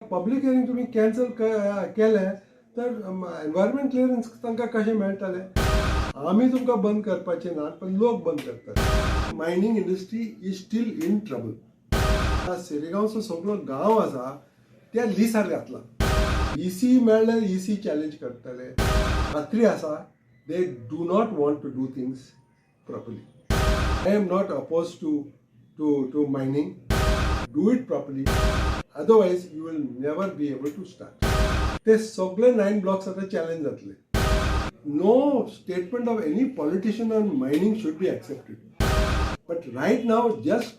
Public hearing तुम्ही cancel केलें तर एनवायरमेंट क्लियरन्स तांकां कशें मेळटलें? आमी तुमकां बंद करपाचें ना, पण लोक बंद करतले. Mining industry is still in trouble. सिरिगांवचो सगळो गांव आसा त्या लिसार घातला. इसी मेळ्ळ्यार इसी चॅलेंज करतले. खात्री आसा they do not want to do things properly. I am not oppose to mining. Do it properly. Otherwise, you will never be able to start. ते सगळे 9 blocks आता चॅलेंज जातले. No statement of any politician on mining should be accepted. But right now, just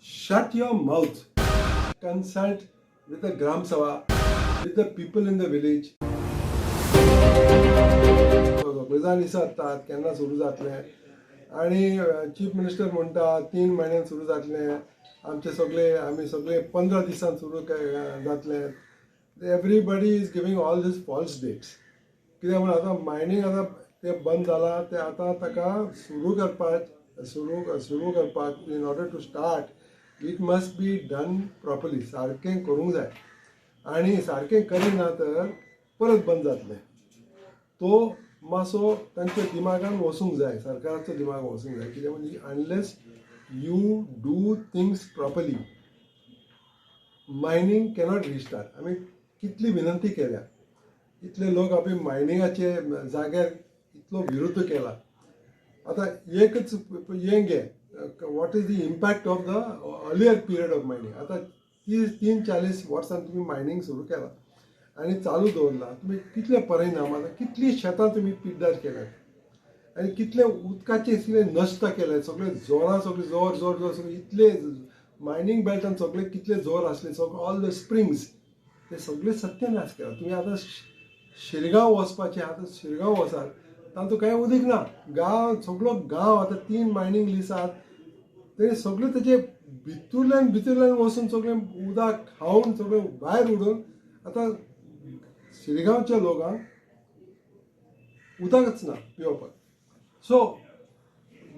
shut your mouth. Consult with the Gram Sabha, with the people in the village. सगळेजाण विचारतात केन्ना सुरू जातलें आणि chief minister म्हणटा 3 म्हयन्यान सुरू जातलें. आमी सगळे 15 दिसान सुरू जातलें. Everybody is giving all these false dates. कित्याक म्हणून आतां मायनींग आतां तें बंद जालां तें आतां ताका सुरू करपाक in order to start it must be done properly. सारकें करूंक जाय आनी सारकें करिना तर परत बंद जातलें. तो मातसो तांच्या दिमागान वचूंक जाय, सरकाराचो दिमाग वचूंक जाय. कित्याक म्हणजे unless you do things properly, mining cannot restart. आमी कितली विनंती केल्या, इतले लोक आमी मायनिंगाचे जाग्यार इतलो विरोध केला. आतां एकच हें घे, what is the impact of the earlier period of mining. आतां 30-40 वर्सान तुमी मायनिंग सुरू केला आनी चालू दवरला. तुमी कितले परिणाम आतां कितलीं शेतां तुमी पिड्ड्यार केल्यात आनी कितले उदकाचे इतले नश्ट केले. सगळे जोर सगळे इतले मायनींग बेल्टान सगळे कितले जोर आसले. सगळे ऑल द स्प्रिंग्स ते सगळे सत्यानाश केला. तुम्ही आतां शिरगांव वचपाचे, आतां शिरगांव वचात तातूंत कांय उदीक ना. सगळो गांव आतां 3 मायनींग लीस आसात ते सगळे तेजे भितरल्यान वचून सगळे उदक खावन सगळे भायर उडोवन आतां शिरगांवच्या लोकांक उदकच ना पिवपाक. So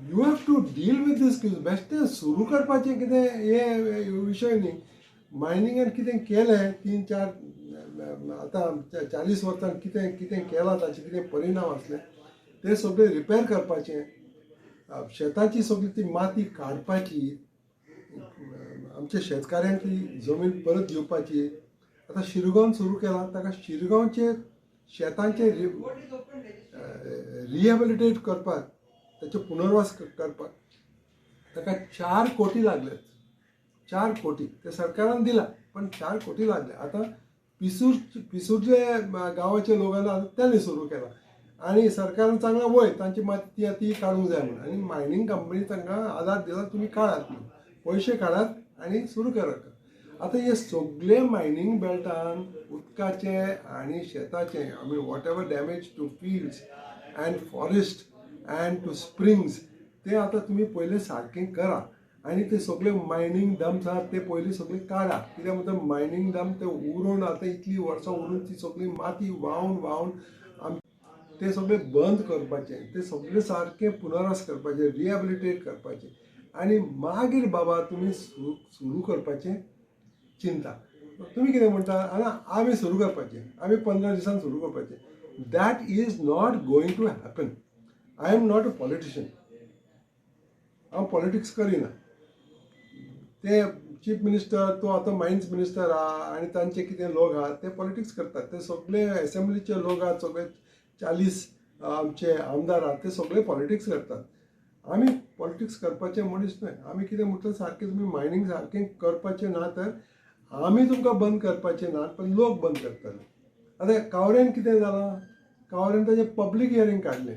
you have to deal with these queues. बेश्टें सुरू करपाचें कितें हे विशय न्ही. मायनिंगान कितें केलें 3-4 आतां 40 वर्सान कितें केलां ताचे कितें परिणाम आसले ते सगळे रिपेर करपाचें. शेताची सगळी ती माती काडपाची, आमच्या शेतकाऱ्यांक ती जमीन परत दिवपाची. आतां शिरगांवन सुरू केलां ताका शिरगांवचे शेतांचे रिहेबिलिटेट करपाक, त्याचे पुनर्वास करपाक ताका 4 कोटी लागले. 4 कोटी ते सरकारान दिला, पण 4 कोटी लागले. आतां पिसूरचे गांवाचे लोकांना त्यांनी सुरू केला आणि सरकारान सांगला वय तांची माती ती काडूंक जाय म्हणून. आनी मायनींग कंपनी तांकां आदार दिला तुमी काडात म्हणून, पयशे काडात आनी सुरू करात. आतां हे सगळे मायनींग बेल्टान उदकाचे आनी शेताचे आमी whatever damage to fields and forest and to springs ते आतां तुमी पयलें सारकें करा. आनी ते सगळे मायनींग डम्प्स आहात ते पयलीं सगळे काडा. कित्याक म्हणटा मायनींग डम्प ते उरून आतां इतलीं वर्सां उरून ती सगळी माती व्हांवन ते सगळे बंद करपाचें. ते सगळे सारकें पुनर्वास करपाचें, रिहेबिलिटेट करपाचें आनी मागीर बाबा तुमी सुरू करपाचें चिंता. तुम्ही कितें म्हणटा आमी सुरू करपाचें, आमी 15 दिसान सुरू करपाचें. That is not going to happen. I am not a politician. हांव पॉलिटिक्स करिना. ते चीफ मिनिस्टर तो आतां मायन्स मिनिस्टर आहा आनी तांचे कितें लोक आहात ते पॉलिटिक्स करतात. ते सगळे असेंब्लीचे लोक आहात, सगळे 40 आमचे आमदार आहात ते सगळे पॉलिटिक्स करतात. आमी पॉलिटिक्स करपाचे मनीस न्हय. आमी कितें म्हटलें सारकें तुमी मायनींग सारकें करपाचें ना तर आमी तुमकां बंद करपाचें ना, पण लोक बंद करतले. आतां कावरेन कितें जालां, कावरेन ताजें पब्लीक हियरींग काडलें.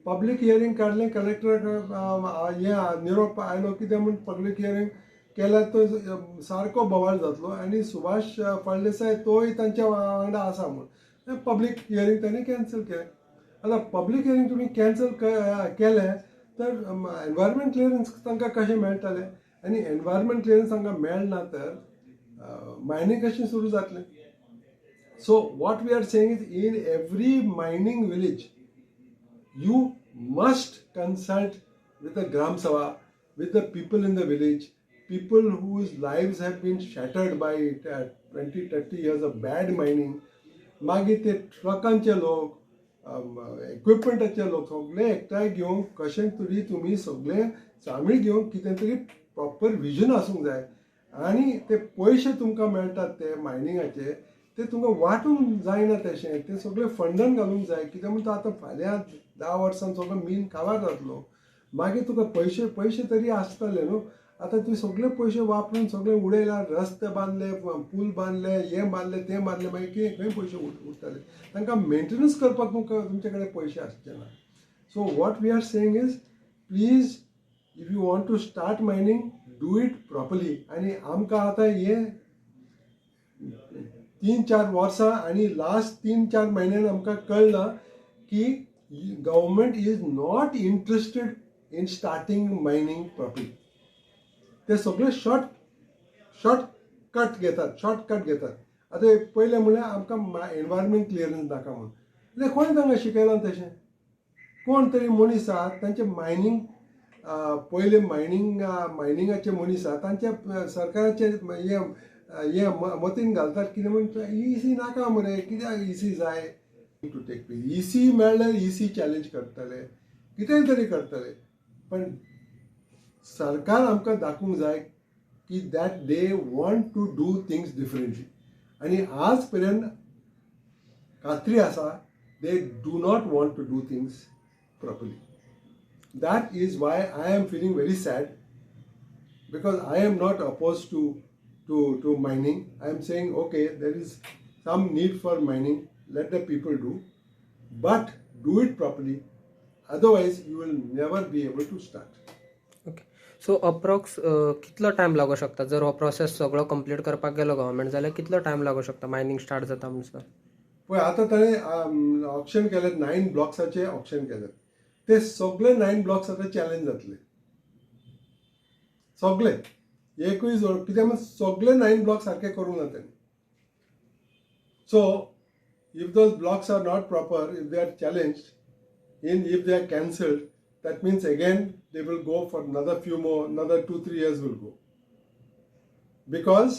पब्लीक हियरींग काडलें, कलेक्टराक हें निरोप आयलो कितें म्हूण पब्लीक हियरींग केल्यार तो सारको बोवाळ जातलो आनी सुभाष फळदेसाय तोय तांच्या वांगडा आसा म्हूण पब्लीक हियरींग ताणें कॅन्सल केलें. आतां पब्लीक हियरींग तुमी कॅन्सल केलें तर एनवायरमेंट क्लियरन्स तांकां कशें मेळटलें आनी एनवायरमेंट क्लियरन्स तांकां मेळना तर मायनींग कशें सुरू जातलें. So what we are saying is in every mining village you must consult with the Gram Sabha, with the people in the village, people whose lives have been shattered by 20-30 years of bad mining. मागीर ते ट्रकांचे लोक, इक्विपमेंटाचे लोक सगळे एकठांय घेवन कशें तरी तुमी सगळे सामील घेवन कितें तरी प्रॉपर विजन आसूंक जाय. आनी ते पयशे तुमकां मेळटात ते मायनिंगाचे ते तुमकां वांटूंक जायना तशें, ते सगळे फंडान घालूंक जाय. कित्याक म्हणटा आतां फाल्यां 10 वर्सांत सगळो मीन काबार जातलो. मागीर तुका पयशे तरी आसतले न्हू. आतां तुवें सगळे पयशे वापरून सगळे उडयल्यार, रस्ते बांदले, पूल बांदले, हें बांदले, तें बांदले, मागीर खंय पयशे उरतले. तांकां मेंटेनन्स करपाक तुमचे कडेन पयशे आसचे ना. So what we are saying is, please if you want to start mining, do it properly. आनी आमकां आतां हें 3-4 वर्सां आनी लास्ट 3-4 म्हयन्यान आमकां कळ्ळां की government is not interested in starting mining properly. ते सगळे शॉर्टकट घेतात. आतां पयलें म्हणल्यार आमकां एनवायरमेंट क्लियरन्स नाका म्हणून. जाल्यार कोणें तांकां शिकयलां तशें? कोण तरी मनीस आसात तांचे मायनिंग, पयले मायनिंगाचे मनीस आसात तांचे सरकाराचे हे मतीन घालतात कितें म्हणटा, इसी नाका मरे, कित्याक इसी जाय टू टेक पे. इसी मेळ्ळ्यार इसी चॅलेंज करतले, कितेंय तरी करतले. पण सरकार आमकां दाखोवंक जाय की that they want to do things differently. आनी आज पर्यंत खात्री आसा they do not want to do things properly. That is why I am feeling very sad, because I am not opposed to mining. I am saying, okay, there is some need for mining, let the people do, but do it properly. Otherwise, you will never be able to start. Okay. So approx कितलो time लागू शकता जर हो process सगळो complete करपाक गेलो government, जाल्यार कितलो टायम लागू शकता मायनिंग स्टार्ट जाता म्हणसर? पळय आतां ताणें ऑप्शन केलें, 9 ब्लॉक्साचे ऑप्शन केलें. ते सगळे 9 ब्लॉक्स आतां चॅलेंज जातले. सगळे एकूय जोड, कित्याक म्हणजे सगळे 9 ब्लॉक्स सारके करूंक ना ताणें. So if those blocks are not proper, if they are challenged, if they are cancelled, that means again they will go for another 2-3 years will go, because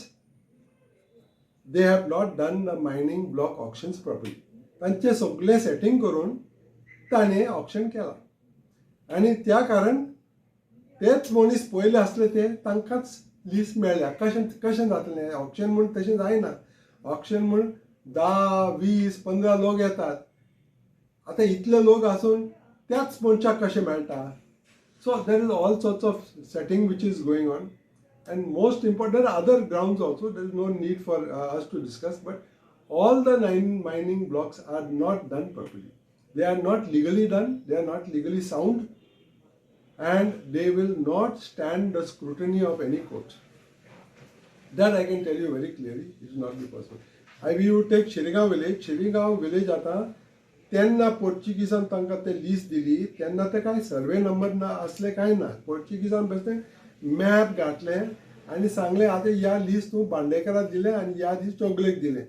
they have not done the mining block auctions properly. तांचे सगळे setting करून ताणें option केला. आनी त्या कारण तेच मनीस पयले आसले ते तांकांच लिस्ट मेळ्ळ्या. कशें जातलें? ऑप्शन म्हूण तशें जायना. ऑप्शन म्हूण 10-20-15 लोक येतात. आतां इतले लोक आसून त्याच मनशाक कशें मेळटा? So there is all sorts of setting which is going on. And most important, there are other grounds also. There is no need for us to discuss, but all the 9 mining blocks are not done properly. They are not legally done, they are not legally sound, and they will not stand the scrutiny of any court. That I can tell you very clearly, it will not be possible. I will take Shirigaon village. Shirigaon village आता त्यांना पोर्चुगीजान तांकां ते list दिली तेन्ना ते कांय survey number ना असले कांय ना. पोर्चुगीजान बेश्टे मॅप घातले आनी सांगले आतां ह्या लिस्ट तूं बांडेकराक दिलें आनी ह्या लिस्ट चोगलेक दिलें.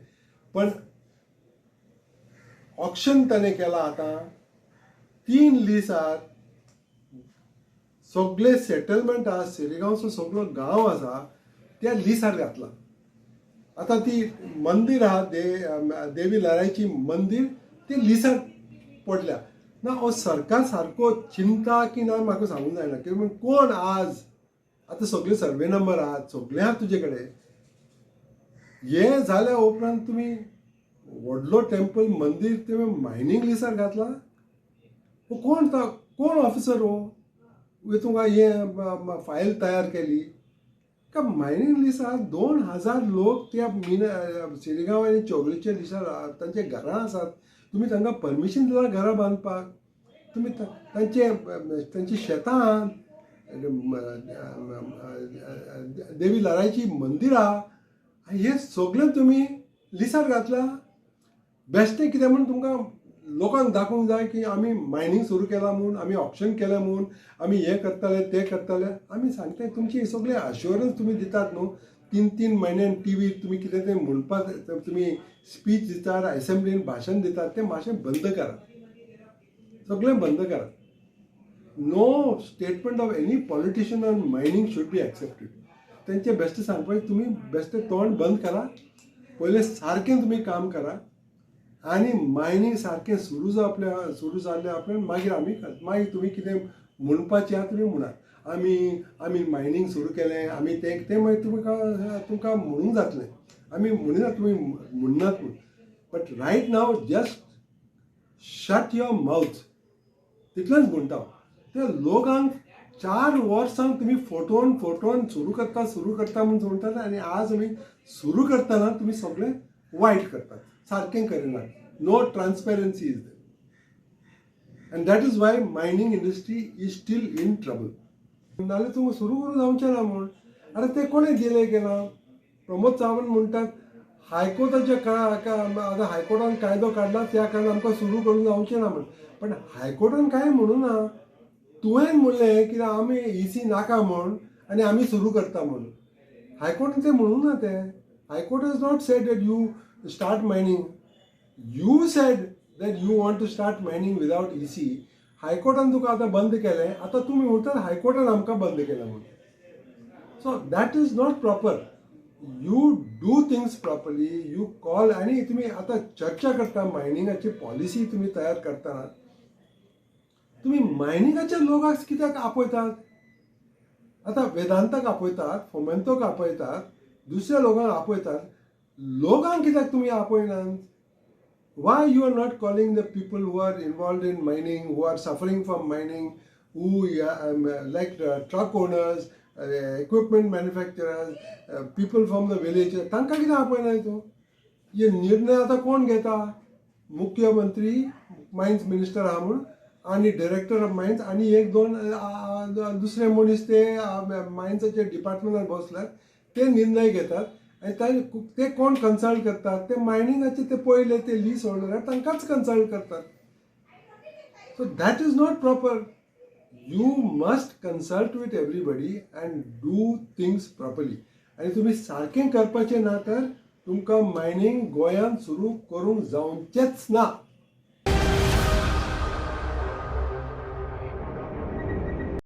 पण ऑप्शन ताणें केला आतां 3 लिस्टार सगळे सेटलमेंट आसा, शिरगांवचो सगळो गांव आसा त्या लिस्टार घातला. आतां ती मंदीर आहा, देवी लरायची मंदीर, ती लिस्टार पडल्या ना. हो सरकार सारको चिंता की ना म्हाका सांगूंक जायना. कित्याक कोण आज आतां सगळे सर्वे नंबर आहात, सगळे आहात तुजे कडेन. हे जाल्या उपरांत तुमी व्हडलो टेम्पल मंदीर तुवें मायनिंग लिस्टार घातला? कोण ऑफिसर हो? तुका हे फायल तयार केली का? मायनिंग लिस्टार 2000 लोक त्या शिरगांव आनी चोगलेच्या लिस्टार तांचे घरां आसात. तुमी तांकां परमिशन दिला घरां बांदपाक? तुमी तांची शेतां आहात, देवी लरायची मंदीर आहा, हे सगळें तुमी लिस्टार घातला. बेश्टें कितें म्हूण तुमकां लोकांक दाखोवंक जाय की आमी मायनिंग सुरू केलां म्हूण, आमी ऑप्शन केलें म्हूण, आमी हें करतले तें करतले. आमी सांगता तुमची सगळे अश्युरन्स तुमी दितात न्हू. 3 म्हयन्यान टीव्हीर तुमी कितें तें म्हणपाक तुमी स्पीच दितात, असेंब्लीन भाशण दितात, तें मातशें बंद करात. सगळें बंद करात. No statement of any politician on mining should be accepted. तेंचे बेश्टे सांगपाचें तुमी बेश्टे तोंड बंद करा, पयलें सारकें तुमी काम करा आनी मायनींग सारकें सुरू जाल्लें आपल्यान मागीर तुमी कितें म्हणपाचें आहा तुमी म्हणात. आमी मायनींग सुरू केलें, आमी तें मागीर तुमकां म्हणूंक जातलें. आमी म्हणिना तुमी म्हणनात म्हूण, but right now just shut your mouth, तितलेंच म्हणटा हांव. ते लोकांक 4 वर्सां तुमी फटोवन सुरू करता म्हूण म्हणटात आनी आज आमी सुरू करतना तुमी सगळें वायट करतात, सारकें करिनात. No transparency is there and that is why mining industry is still in trouble. नाल्यार तुमकां सुरू करूं जावचें ना म्हूण. आतां तें कोणें दिलें केलां? प्रमोद सावंत म्हणटात हायकोर्टाच्या आतां हायकोर्टान कायदो काडला त्या कारणान आमकां सुरू करूंक जावचें ना म्हूण. पण हायकोर्टान कांय म्हणूं ना. तुवें म्हणलें कितें आमी इसी नाका म्हूण आनी आमी सुरू करता म्हूण. हायकोर्टान तें म्हणूं ना. तें high court has not said that you start mining. You said that you want to start mining without EC. हायकोर्टान तुका आतां बंद केलें, आतां तुमी म्हणटात हायकोर्टान आमकां बंद केलें म्हणून. So that is not proper. You do things properly. You call आनी तुमी आतां चर्चा करता मायनिंगाची पॉलिसी तुमी तयार करतना तुमी मायनिंगाच्या लोकांक कित्याक आपयतात? आतां वेदांताक आपयतात, फोमेंतोक आपयतात, दुसऱ्या लोकांक आपयतात. लोकांक कित्याक तुमी आपयनात? Why you are not calling the people who are involved in mining, who are suffering from mining, who like truck owners, equipment manufacturers, people from the villages? तांकां कित्याक आपयनाय तूं? हे निर्णय आतां कोण घेता? मुख्यमंत्री, मायन्स मिनिस्टर आहा म्हूण, आनी डायरेक्टर ऑफ मायन्स आनी 1-2 दुसरे मनीस ते मायन्साचे डिपार्टमेंटान बसल्यात, ते निर्णय घेतात. आनी ते कोण कन्सल्ट करतात? ते मायनिंगाचे ते पयले ते लीज होल्डर तांकांच कन्सल्ट करतात. So that is not proper. You must consult with everybody and do things properly. आनी तुमी सारकें करपाचें ना तर तुमकां मायनींग गोंयांत सुरू करूंक जावचेंच ना.